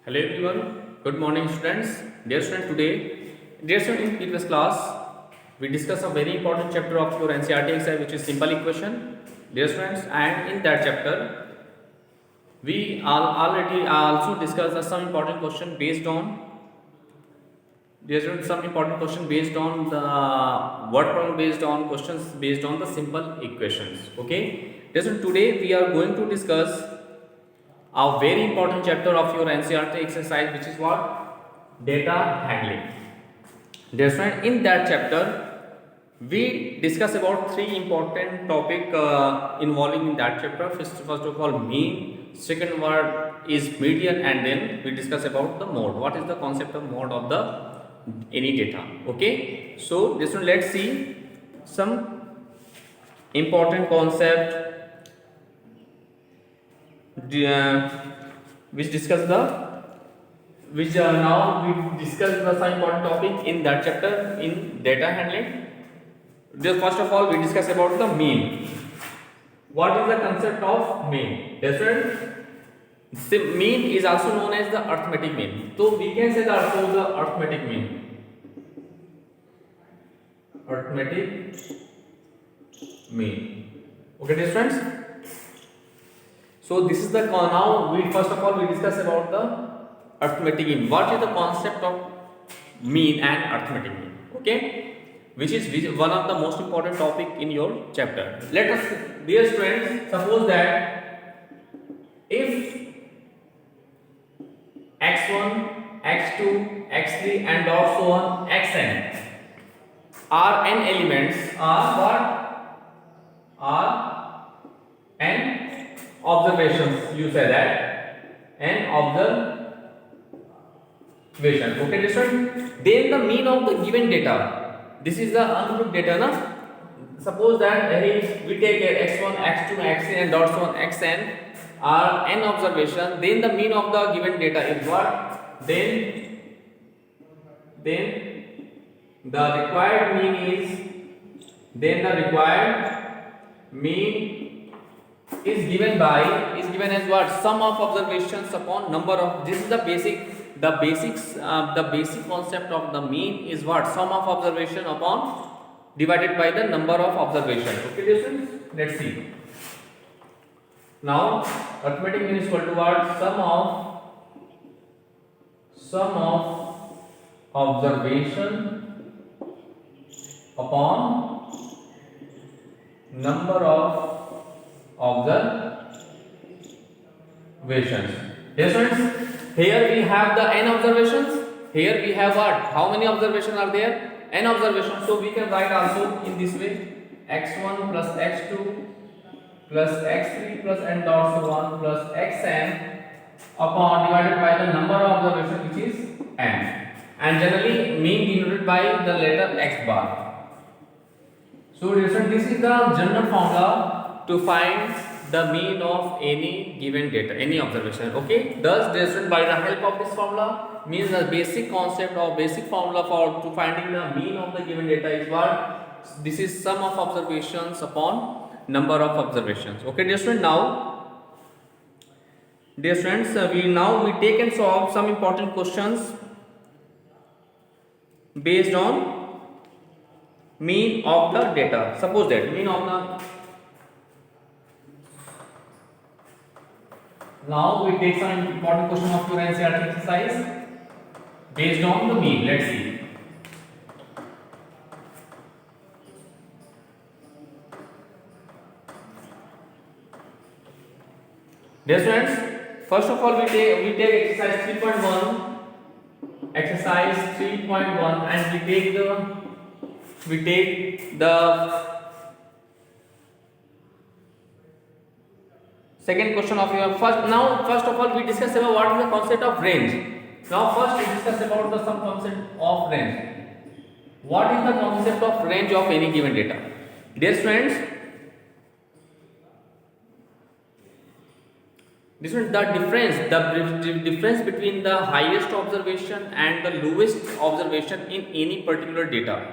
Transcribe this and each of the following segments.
Hello everyone, good morning students. Dear student, dear student, in previous class, we discussed a very important chapter of your NCERT exam, which is simple equation. Dear students, and in that chapter, we already also discussed some important question based on, dear students, some important question based on the word problem based on questions based on the simple equations. Okay, dear student, today we are going to discuss a very important chapter of your NCERT exercise, which is what? Data handling. Dear student, in that chapter, we discuss about three important topic involving in that chapter. First of all, mean. Second word is median, and then we discuss about the mode. What is the concept of mode of the any data? Okay. So this one, let's see some important concept which discuss the which now we discuss the some important topic in that chapter in data handling. First of all, we discuss about the mean. What is the concept of mean? Different. Mean is also known as the arithmetic mean. So we can say that also the arithmetic mean. Arithmetic mean. Okay, dear friends. So this is the now we first of all we discuss about the arithmetic mean. What is the concept of mean and arithmetic mean? Okay, which is one of the most important topic in your chapter. Let us, dear students, suppose that if x1, x2, x3 and so on xn are n elements are what? Are n observations, you say that n observation. Okay, different. Then the mean of the given data, this is the ungrouped data, na? Suppose that we take x1, x2, xn and so on xn are n observation, then the mean of the given data is what? Then the required mean is given as what? Sum of observations upon number of. This is the basic concept of the mean is what? Sum of observation upon divided by the number of observations. Okay, students, let's see. Now arithmetic mean is equal to what? Sum of observation upon number of observations. Yes, friends. Here we have the n observations. Here we have what? How many observations are there? N observations. So we can write also in this way: x1 plus x2 plus x3 plus n dot so on plus xn upon divided by the number of observations, which is n. And generally mean denoted by the letter x bar. So this is the general formula to find the mean of any given data, any observation. Okay, thus by the help of this formula means the basic concept or basic formula for to finding the mean of the given data is what? This is sum of observations upon number of observations. Okay, dear students, we take and solve some important questions based on mean of the data. Suppose that mean of the. Now we take some important question of your NCERT exercise based on the mean. Let's see. Dear students, first of all we take exercise 3.1, and we take the second question of your first. Now first of all we discuss about what is the concept of range. Now first we discuss about the some concept of range. What is the concept of range of any given data? Dear friends, this is the difference between the highest observation and the lowest observation in any particular data,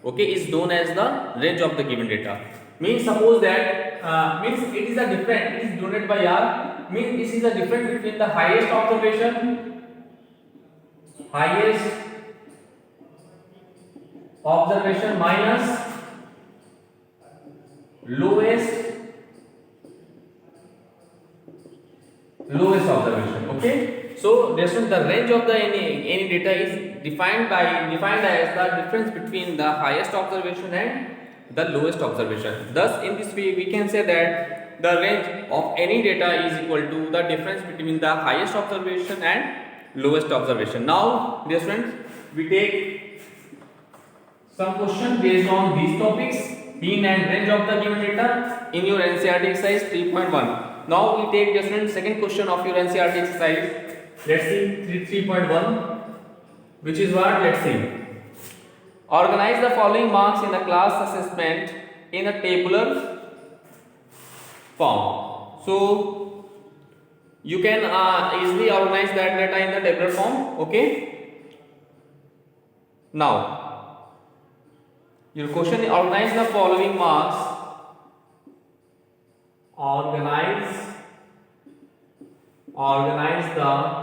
okay, is known as the range of the given data. Means suppose that means it is denoted by R, means this is the difference between the highest observation highest observation minus lowest observation. Okay, so therefore the range of the any data is defined as the difference between the highest observation and the lowest observation. Thus in this way we can say that the range of any data is equal to the difference between the highest observation and lowest observation. Now dear friends, we take some question based on these topics, mean and range of the given data in your NCERT exercise 3.1. Now we take just one second question of your NCERT exercise. Let's see 3.1, which is what? Let's see. Organize the following marks in the class assessment in a tabular form. So you can easily organize that data in the tabular form. Okay. Now your question is organize the following marks. Organize the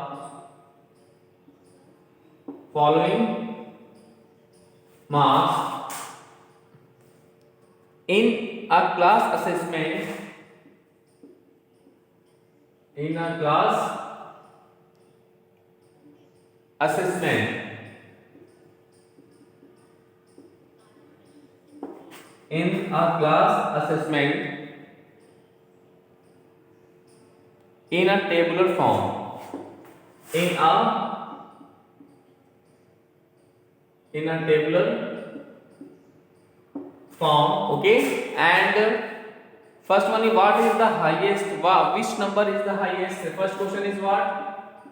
following marks in a class assessment in a tabular form. In a tabular form. Okay, and first one is what is the highest, which number is the highest. The first question is what,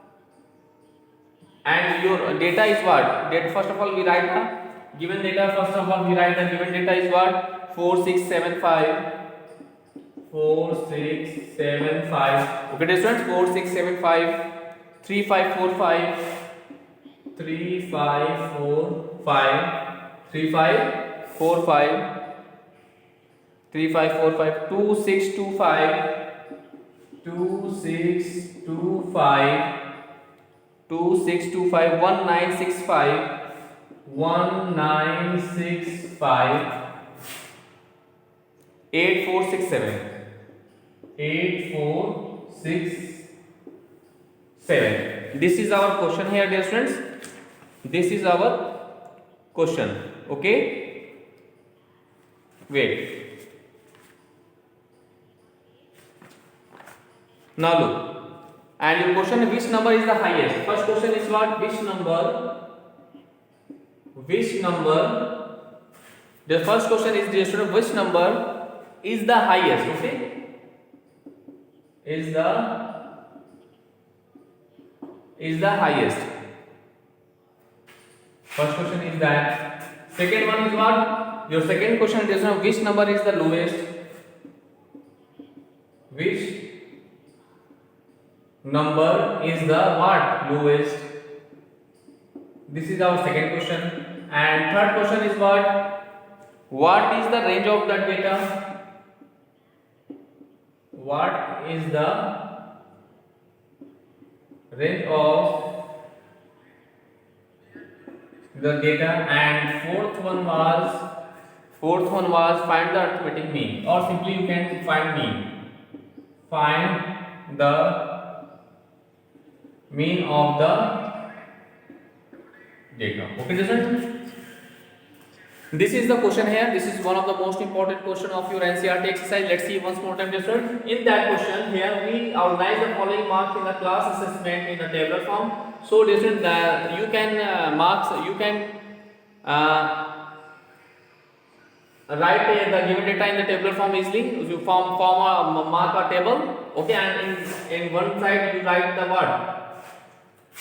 and your data is what. Data, first of all we write the given data. First of all we write the given data is what, 4675. 4675. Okay students, 4675, 3545, 3545, 3545, 3545, 2625, 2625, 2625, 1965, 1965, 8467. 8467. This is our question here dear students. This is our question. Okay, wait. Now look, and your question, which number is the highest. First question is what, which number. The first question is dear student, which number is the highest. Okay, is the highest. First question is that. Second one is what, your second question is which number is the lowest. Which number is the what, lowest. This is our second question. And third question is what is the range of that data. What is the range of the data. And fourth one was find the arithmetic mean, or simply you can find the mean of the data. Okay students, this is the question here. This is one of the most important question of your NCERT exercise. Let's see once more time students. In that question here we organize the following marks in the class assessment in a tabular form. So students, you can write the given data in the tabular form easily. You form a mark a table. Okay, and in one side you write the word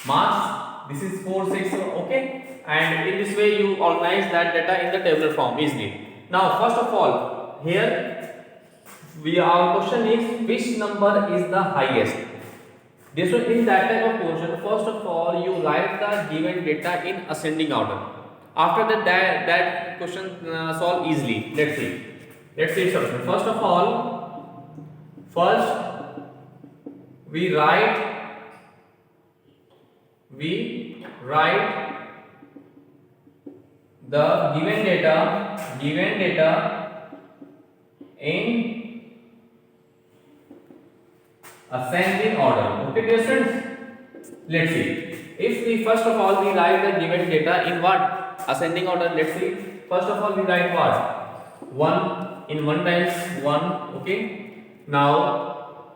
marks. This is 4 6. Okay, and in this way you organize that data in the tabular form easily. Now first of all here our question is which number is the highest. This one, in that type of question, first of all you write the given data in ascending order. After that question solve easily. Let's see solution. First of all, we write we write the given data in ascending order. Okay dear students, let's see. If we first of all we write the given data in what? Ascending order. Let's see. First of all we write what? 1 in 1 times 1. Okay, now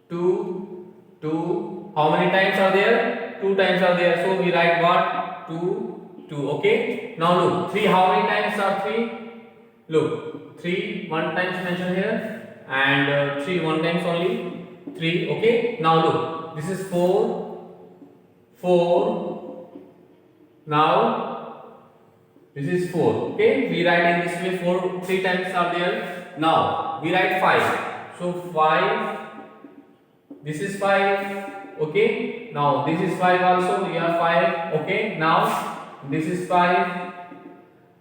2, how many times are there? 2 times are there, so we write what? 2. Okay, now look, 3, how many times are 3? Look, 3 1 times mentioned here, and 3 1 times only 3. Okay, now look, this is 4. Now this is 4. Okay, we write in this way. 4 3 times are there. Now we write 5. So 5, this is 5. Okay, now this is 5 also. We have 5. Okay, now this is 5.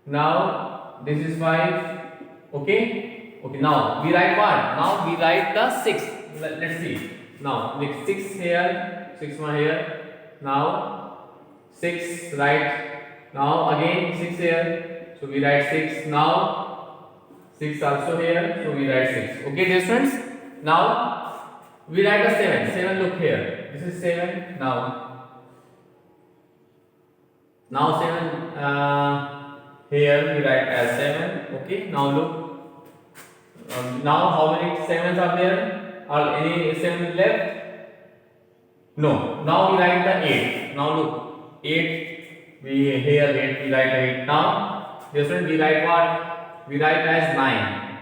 Now this is 5. Okay, now we write what? Now we write the 6. Let's see. Now next 6 here, 6 more here. Now 6, right? Now again 6 here, so we write 6. Now 6 also here, so we write 6. Okay dear friends, now we write a 7. Look here, this is 7. Now 7 here we write as 7. Okay, now look, now how many 7s are there? Are any 7 left? No. Now we write the 8. Now look, 8, we here 8, we write 8. Now this one we write what? We write as 9.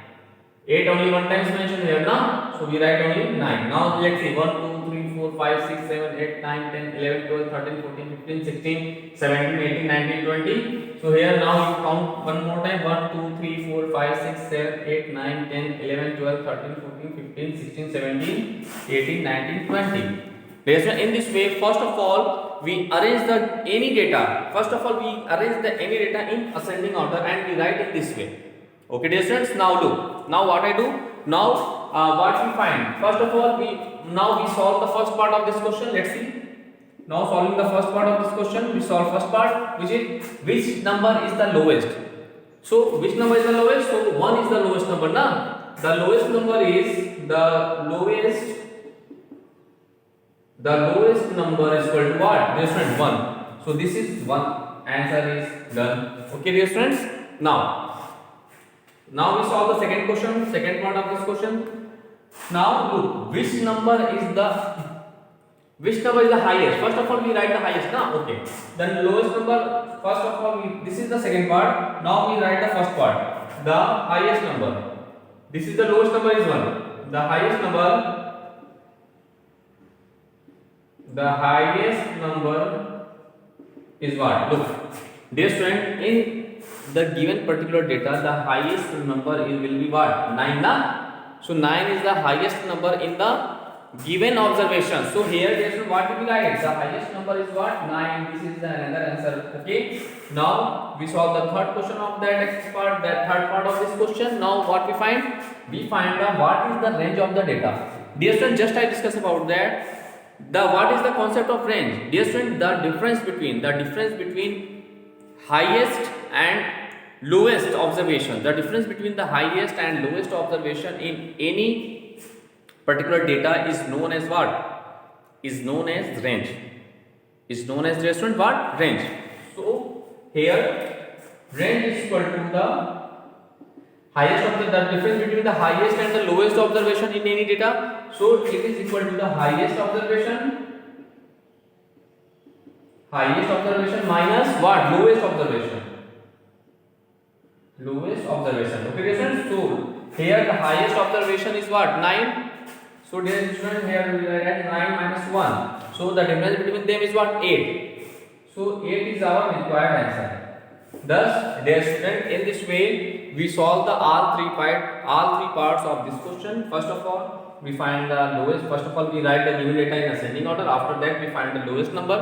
8 only 1 times mentioned here, now, so we write only 9. Now let's see, 1 2 3 4 5 6 7 8 9 10 11 12 13 14 15 16 17 18 19 20. So here now you count one more time, 1 2 3 4 5 6 7 8 9 10 11 12 13 14 15 16 17 18 19 20. In this way, first of all we arrange the any data. First of all we arrange the any data in ascending order and we write in this way. Okay dear students, now look, now what I do now, what we find? First of all we solve the first part of this question. Let's see. Now solving the first part of this question, we solve first part, which is which number is the lowest. So which number is the lowest? So 1 is the lowest number, na? The lowest number is the lowest number is equal to what? Dear friends, 1. So this is 1. Answer is done. Okay dear friends, now we solve the second question, second part of this question. Now look, which number is the highest? First of all we write the highest, na? Okay, then lowest number. First of all this is the second part. Now we write the first part, the highest number. This is the lowest number is 1. The highest number is what? Look dear student, in the given particular data the highest number will be what? 9, na? So 9 is the highest number in the given observation. So here dear student, what will be guided? The highest number is what? 9. This is the another answer. Okay, now we solve the third question of that part, that third part of this question. Now what we find? We find what is the range of the data. Dear student, just I discussed about that. What is the concept of range? Dear student, the difference between highest and lowest observation, the difference between the highest and lowest observation in any particular data is known as what? Is known as range. Is known as, dear student, what? Range. So here range is equal to the highest of the difference between the highest and the lowest observation in any data. So it is equal to the highest observation minus what? Lowest observation. Okay dear friends, so here the highest observation is what? 9. So dear student, here we are at 9 minus 1. So the difference between them is what? 8. So 8 is our required answer. Thus dear student, in this way we solve the all three parts of this question. First of all we find the lowest. First of all we write the given data in ascending order. After that we find the lowest number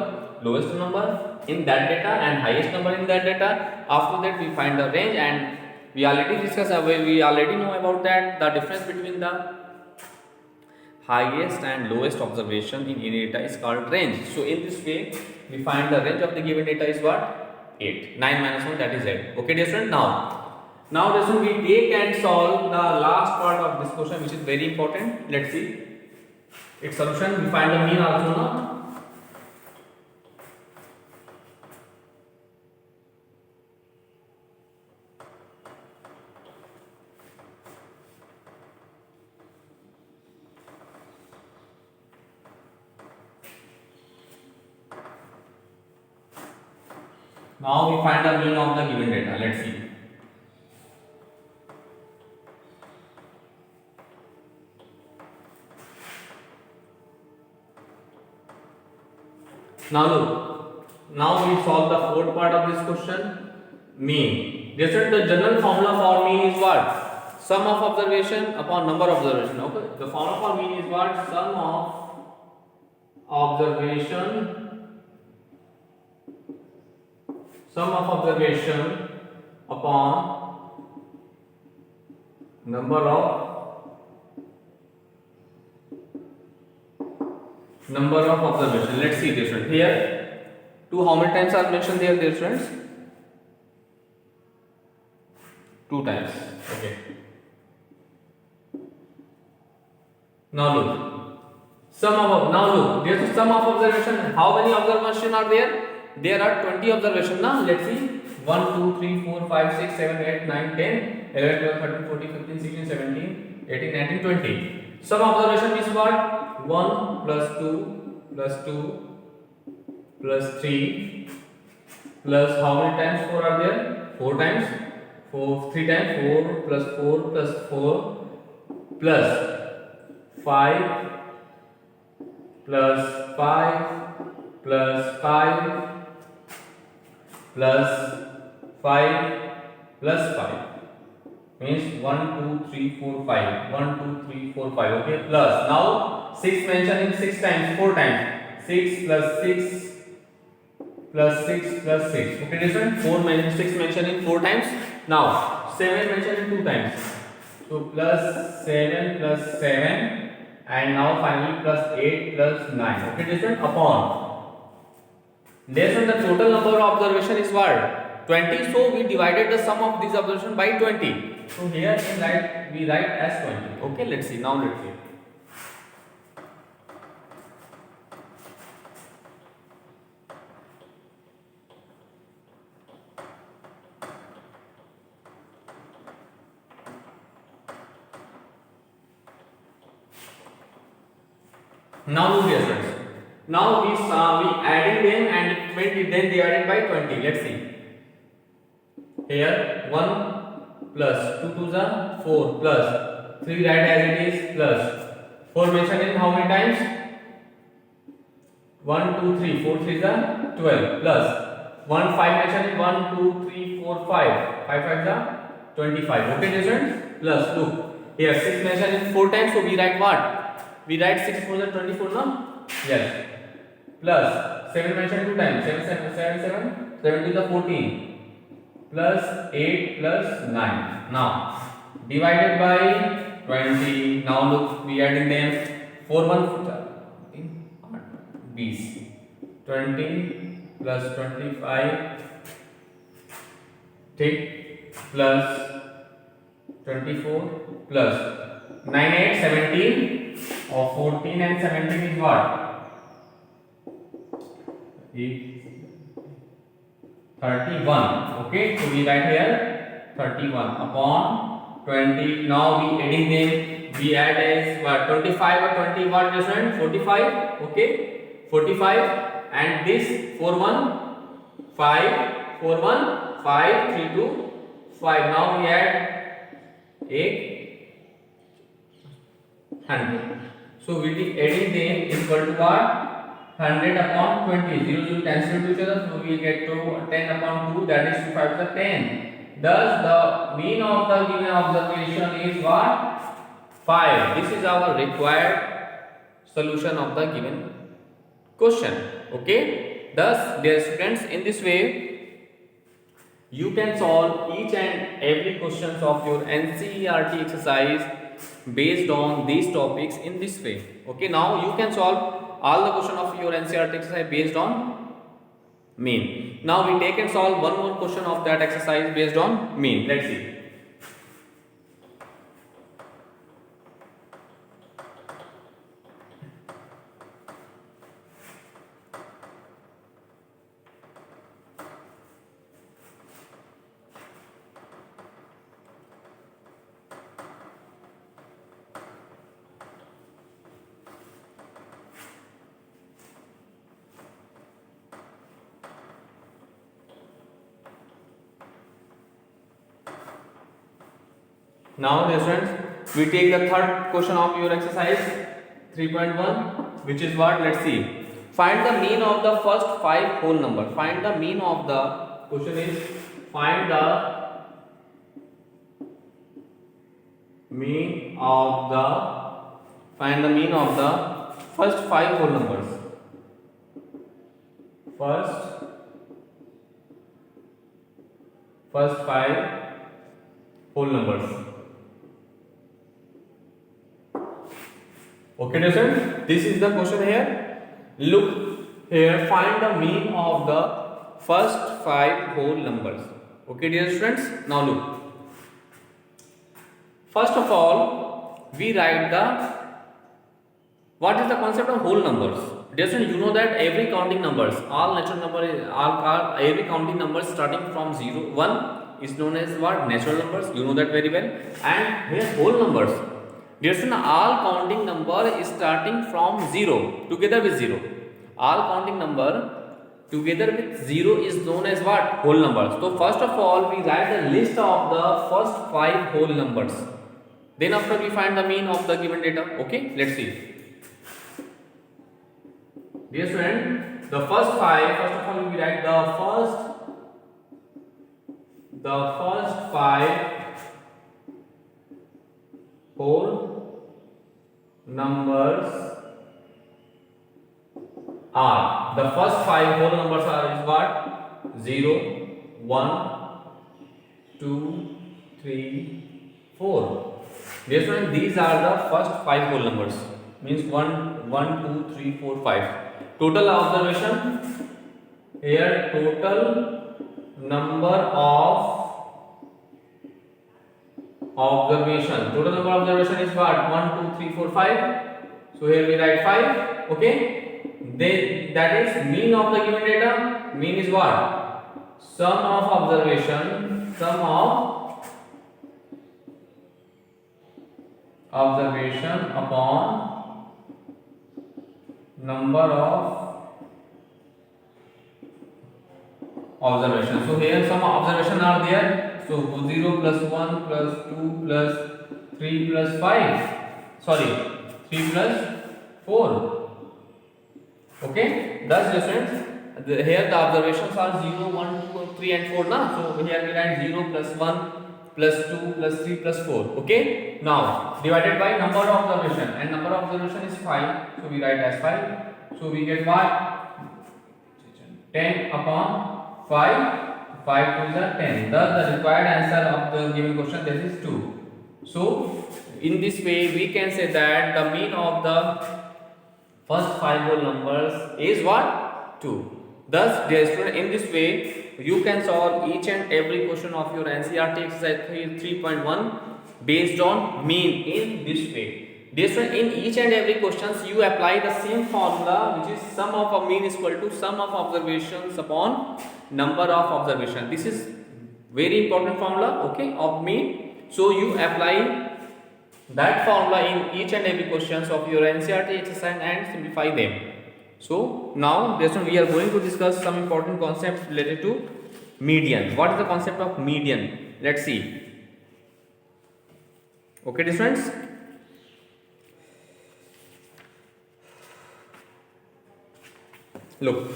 in that data and highest number in that data. After that we find the range, and we already discussed, we already know about that, the difference between the highest and lowest observation in any data is called range. So in this way, we find the range of the given data is what? 8. 9 minus 1, that is 8. Okay, dear student. Now dear student, we take and solve the last part of this question, which is very important. Let's see its solution. We find the mean also now. Now we find the mean of the given data. Let's see. Now look. Now we solve the fourth part of this question. Mean. The general formula for mean is what? Sum of observation upon number of observation. Okay. The formula for mean is what? Sum of observation. Sum of observation upon number of observation. Let's see this one here. 2 how many times are mentioned there, dear friends? 2 times. Okay. Now look. Now look. There's a sum of observation. How many observations are there? There are 20 observations now. Let's see. 1, 2, 3, 4, 5, 6, 7, 8, 9, 10, 11, 12, 13, 14, 15, 16, 17, 18, 19, 20. Some observation is what? 1 plus 2 plus 2 plus 3 plus how many times 4 are there? 4 times. 3 times 4 plus 4 plus 4 plus 5 plus 5 plus 5 plus 5 plus 5 means 1, 2, 3, 4, 5. 1, 2, 3, 4, 5. Okay, plus now 6 mentioned in 6 times, 4 times. 6 plus 6 plus 6 plus 6. Okay, different. 6 mentioned in 4 times. Now 7 mentioned in 2 times. So plus 7 and now finally plus 8 plus 9. Okay, different upon. Based on the total number of observation is what? 20. So we divided the sum of this observation by 20. So here we write as 20. Okay, let's see. Now let's see. Now look here, friends. Now we added them and 20 then divided by 20. Let's see. Here 1 plus 2 to the 4 plus 3 write as it is plus 4 mentioned in how many times? 1, 2, 3. 4 3 the 12 plus 1 5 mentioned in 1, 2, 3, 4, 5. 5 5 the 25. Okay, students? Plus look here 6 mentioned in 4 times. So we write what? We write 6 for the 24 now? Yes. Plus 7 mentioned 2 times. 7 to the 14. Plus 8 plus 9. Now divided by 20. Now look, we adding them 4 1 20 plus 25 take plus 24 plus 9 8 17 or 14 and 17 is what? 31. Okay, so we write here 31 upon 20. Now we adding them. We add as what? 25 or 20 what different? 45. Okay, 45 and this 4 1 5 4 1 5 3 2 5. Now we add 8 100. So we will adding them is equal to what? 100 upon 20. 0 0 cancel to each other. So we get to 10 upon 2, that is 2 5 the 10. Thus the mean of the given observation is what? 5. This is our required solution of the given question. Okay. Thus, dear students, in this way you can solve each and every questions of your NCERT exercise based on these topics in this way. Okay, now you can solve all the question of your NCERT exercise based on mean. Now we take and solve one more question of that exercise based on mean. Let's see. Now dear students, we take the third question of your exercise 3.1, which is what? Let's see. Find the mean of the first 5 whole number. Find the mean of the question is find the mean of the first 5 whole numbers. First 5 whole numbers. Okay, dear students, this is the question here. Look here, find the mean of the first 5 whole numbers. Okay, dear students, now look. First of all, we write what is the concept of whole numbers. Dear students, you know that every counting numbers, all natural numbers, every counting numbers starting from 0, 1 is known as what? Natural numbers. You know that very well. And here whole numbers. Dear students, all counting number is starting from 0 together with 0. All counting number together with 0 is known as what? Whole numbers. So first of all, we write the list of the first 5 whole numbers. Then after we find the mean of the given data. Okay, let's see. Dear student, the first 5, first of all we write the first 5 whole numbers are, the first 5 whole numbers are is what? 0, 1, 2, 3, 4. Dear student, these are the first 5 whole numbers. Means 1, 2, 3, 4, 5. Total observation here, total number of observation. Total number of observation is what? 1, 2, 3, 4, 5. So here we write 5. Okay. That is mean of the given data. Mean is what? Sum of observation. Sum of observation upon number of observation. So here some observation are there. So 0 plus 1 plus 2 plus 3 plus 5. Sorry, 3 plus 4. Okay. Thus students, here the observations are 0, 1, 2, 3 and 4 na. So here we write 0 plus 1 plus 2 plus 3 plus 4. Okay. Now divided by number of observation, and number of observation is 5. So we write as 5. So we get what? 10 upon 5. 5 to the 10. Thus the required answer of the given question, this is 2. So in this way we can say that the mean of the first 5 whole numbers is what? 2. Thus dear student, in this way you can solve each and every question of your NCERT exercise 3.1 based on mean in this way. Dear student, in each and every questions you apply the same formula, which is sum of a mean is equal to sum of observations upon number of observation. This is very important formula, okay, of mean. So you apply that formula in each and every questions of your NCERT exercise and simplify them. So now dear student, we are going to discuss some important concepts related to median. What is the concept of median? Let's see. Okay, dear students. Look.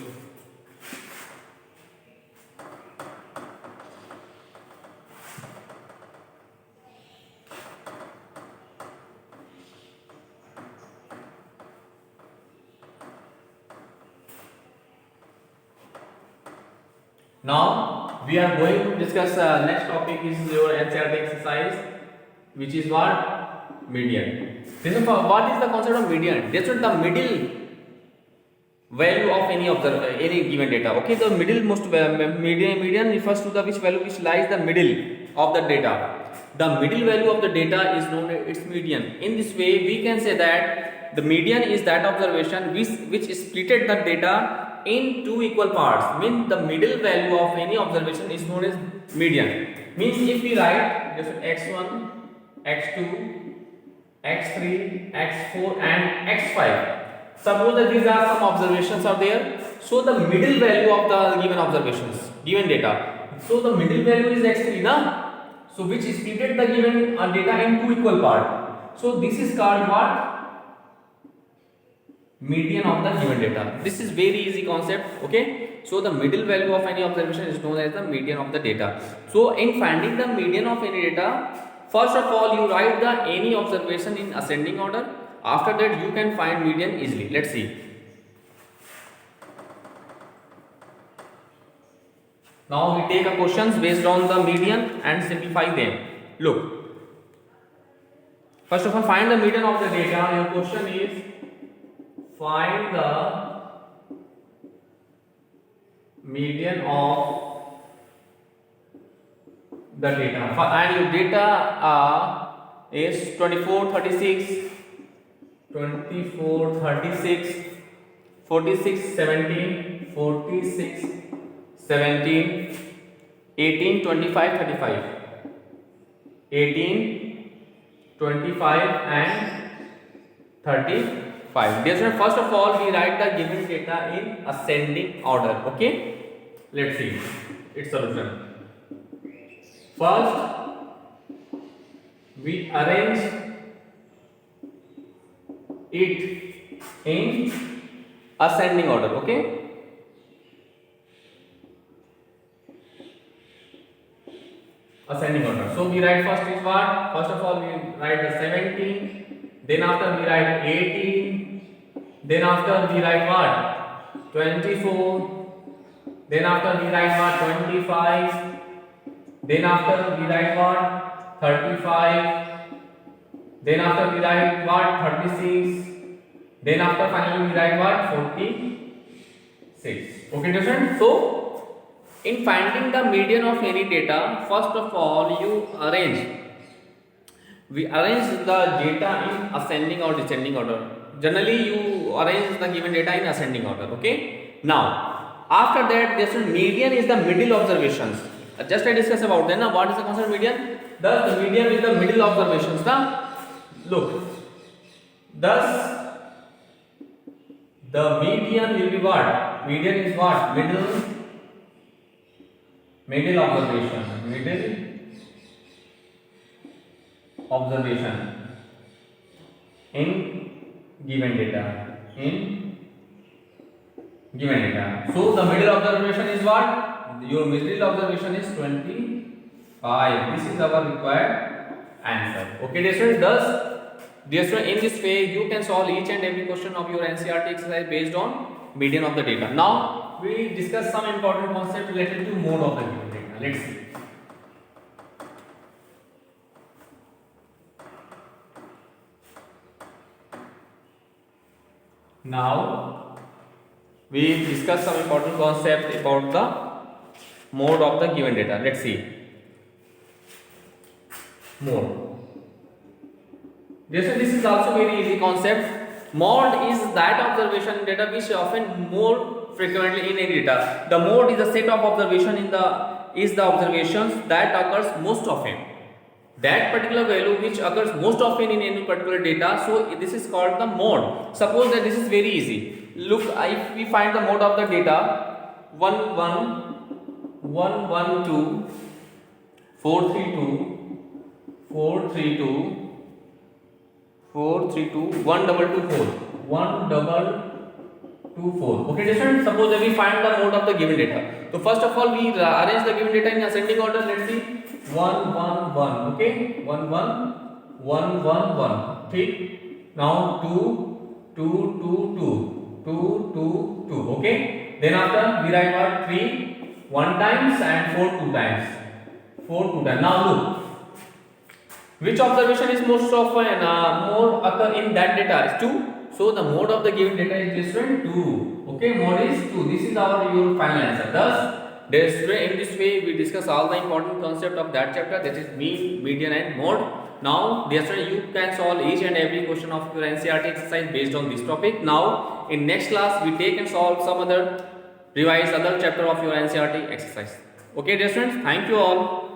Now we are going to discuss next topic is your NCERT exercise, which is what? median. This is what is the concept of median? This is the middle value of any given data. Okay, the middlemost median refers to the which value which lies the middle of the data. The middle value of the data is known as its median. In this way, we can say that the median is that observation which splitted the data in two equal parts. Means the middle value of any observation is known as median. Means if we write just x1, x2, x3, x4 and x5. Suppose that these are some observations are there. So the middle value of the given observations, given data. So the middle value is x3, na? So which is splitted the given data in two equal part. So this is called what? Median of the given data. This is very easy concept. Okay. So the middle value of any observation is known as the median of the data. So in finding the median of any data, first of all you write the any observation in ascending order. After that you can find median easily. Let's see. Now we take a questions based on the median and simplify them. Look. First of all, find the median of the data. Your question is find the median of the data. And your data is 24, 36, 24, 36, 46, 17, 46, 17, 18, 25, 35, 18, 25 and 35. Dear students, first of all we write the given data in ascending order. Okay, let's see its solution. First we arrange it in ascending order. Okay, ascending order. So we write first is what? First of all we write the 17, then after we write 18, then after we write what? 24, then after we write what? 25, then after we write what? 35, then after we write what? 36, then after finally we write what? 46. Okay, different. So in finding the median of any data, first of all we arrange the data in ascending or descending order. Generally you arrange the given data in ascending order. Okay, now after that this median is the middle observations. Just I discuss about then. Now what is the concept of median? Thus the median is the middle observations. Now look, thus the median will be what? Median is what? Middle observation in given data. So the middle observation is what? Your middle observation is 25. This is our required answer. Okay, dear students. Thus, dear students, in this way you can solve each and every question of your NCERT exercise based on median of the data. Now we discuss some important concept related to mode of the given data. Let's see. Now we discuss some important concept about the mode of the given data. Let's see. Mode. This is also very easy concept. Mode is that observation data which often more frequently in any data. The mode is a set of observation is the observations that occurs most often. That particular value which occurs most often in any particular data. So this is called the mode. Suppose that this is very easy. Look, if we find the mode of the data 1 1 1 1 2 4 3 2 4 3 2 4 3 2 1 double 2 4 1 double 2 4. Okay, different. Suppose that we find the mode of the given data. So first of all we arrange the given data in ascending order. Let's see. 1 1 1. Okay, 1 1 1 1 1. Okay. Now 2 2 2 2 2 2 2. Okay. Then after we write what? 3 1 times and 4 2 times. 4 2 times. Now look. Which observation is most often more occur in that data is 2. So the mode of the given data is different 2. Okay, mode is 2. This is our your final answer. Thus, in this way we discuss all the important concept of that chapter, that is mean, median and mode. Now, dear student, you can solve each and every question of your NCERT exercise based on this topic. Now, in next class, we take and solve some other revise other chapter of your NCERT exercise. Okay, dear students, thank you all.